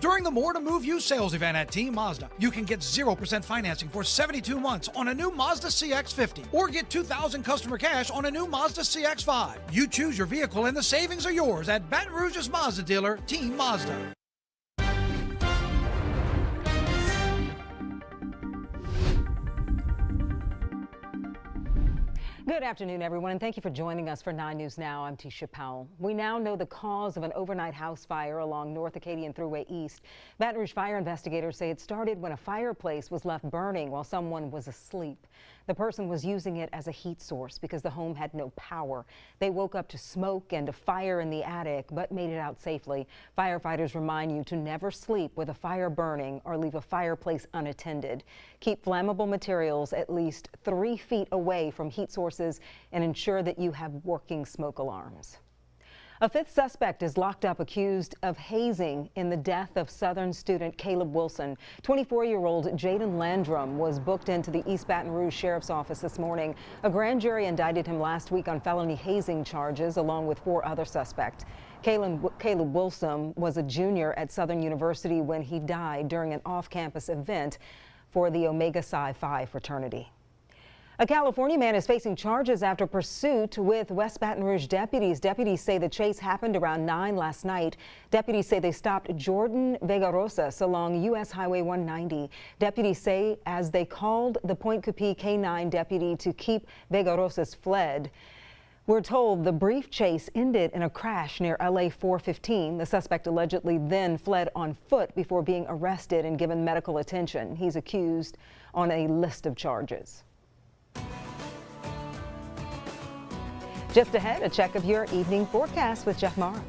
during the More to Move You sales event at Team Mazda, you can get 0% financing for 72 months on a new Mazda CX-50 or get $2,000 customer cash on a new Mazda CX-5. You choose your vehicle and the savings are yours at Baton Rouge's Mazda dealer, Team Mazda. Good afternoon, everyone, and thank you for joining us for 9 News Now. I'm Tisha Powell. We now know the cause of an overnight house fire along North Acadian Thruway East. Baton Rouge fire investigators say it started when a fireplace was left burning while someone was asleep. The person was using it as a heat source because the home had no power. They woke up to smoke and a fire in the attic, but made it out safely. Firefighters remind you to never sleep with a fire burning or leave a fireplace unattended. Keep flammable materials at least 3 feet away from heat sources and ensure that you have working smoke alarms. A 5th suspect is locked up accused of hazing in the death of Southern student Caleb Wilson. 24-year-old Jaden Landrum was booked into the East Baton Rouge Sheriff's Office this morning. A grand jury indicted him last week on felony hazing charges along with 4 other suspects. Caleb Wilson was a junior at Southern University when he died during an off-campus event for the Omega Psi Phi fraternity. A California man is facing charges after pursuit with West Baton Rouge deputies. Deputies say the chase happened around 9 last night. Deputies say they stopped Jordan Vega-Rosas along U.S. Highway 190. Deputies say as they called the Point Coupee K-9 deputy to keep Vega-Rosas fled. We're told the brief chase ended in a crash near LA 415. The suspect allegedly then fled on foot before being arrested and given medical attention. He's accused on a list of charges. Just ahead, a check of your evening forecast with Jeff Morrow.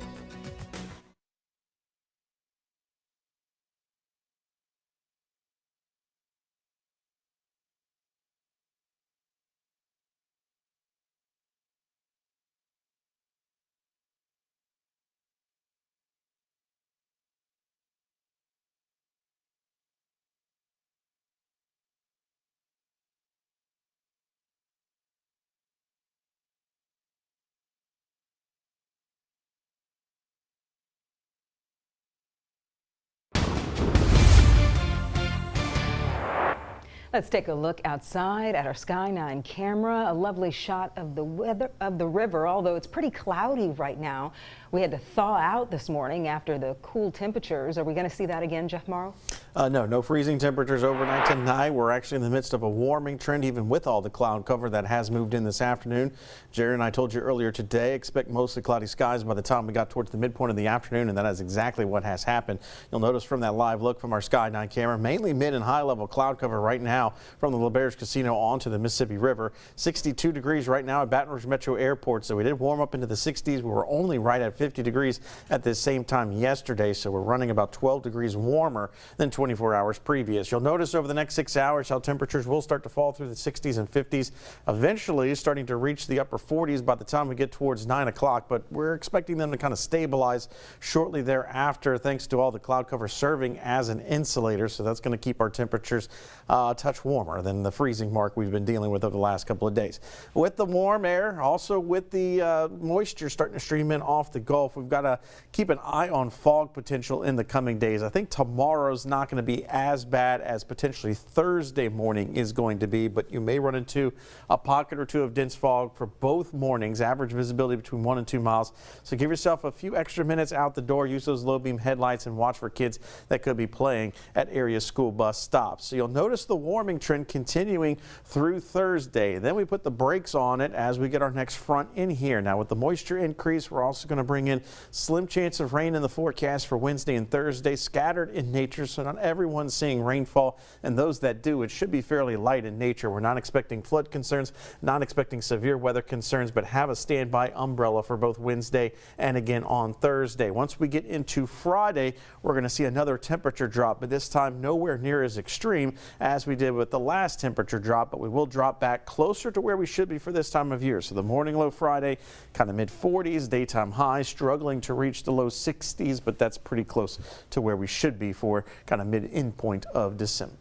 Let's take a look outside at our Sky 9 camera. A lovely shot of the river, although it's pretty cloudy right now. We had to thaw out this morning after the cool temperatures. Are we going to see that again, Jeff Morrow? No freezing temperatures overnight tonight. We're actually in the midst of a warming trend, even with all the cloud cover that has moved in this afternoon. Jerry and I told you earlier today, expect mostly cloudy skies by the time we got towards the midpoint of the afternoon, and that is exactly what has happened. You'll notice from that live look from our Sky 9 camera, mainly mid and high level cloud cover right now from the LaBerge Casino onto the Mississippi River. 62 degrees right now at Baton Rouge Metro Airport, so we did warm up into the 60s. We were only right at 50 degrees at this same time yesterday, so we're running about 12 degrees warmer than 24 hours previous. You'll notice over the next 6 hours how temperatures will start to fall through the 60s and 50s, eventually starting to reach the upper 40s by the time we get towards 9 o'clock, but we're expecting them to kind of stabilize shortly thereafter thanks to all the cloud cover serving as an insulator, so that's going to keep our temperatures a touch warmer than the freezing mark we've been dealing with over the last couple of days. With the warm air, also with the moisture starting to stream in off the Gulf, we've got to keep an eye on fog potential in the coming days. I think tomorrow's not going to be as bad as potentially Thursday morning is going to be, but you may run into a pocket or two of dense fog for both mornings. Average visibility between 1 and 2 miles. So give yourself a few extra minutes out the door. Use those low beam headlights and watch for kids that could be playing at area school bus stops. So you'll notice the warming trend continuing through Thursday. Then we put the brakes on it as we get our next front in here. Now with the moisture increase, we're also going to bring in slim chance of rain in the forecast for Wednesday and Thursday, scattered in nature, so not everyone's seeing rainfall, and those that do, it should be fairly light in nature. We're not expecting flood concerns, not expecting severe weather concerns, but have a standby umbrella for both Wednesday and again on Thursday. Once we get into Friday, we're going to see another temperature drop, but this time nowhere near as extreme as we did with the last temperature drop, but we will drop back closer to where we should be for this time of year. So the morning low Friday, kind of mid 40s, daytime high struggling to reach the low 60s, but that's pretty close to where we should be for kind of mid-end point of December.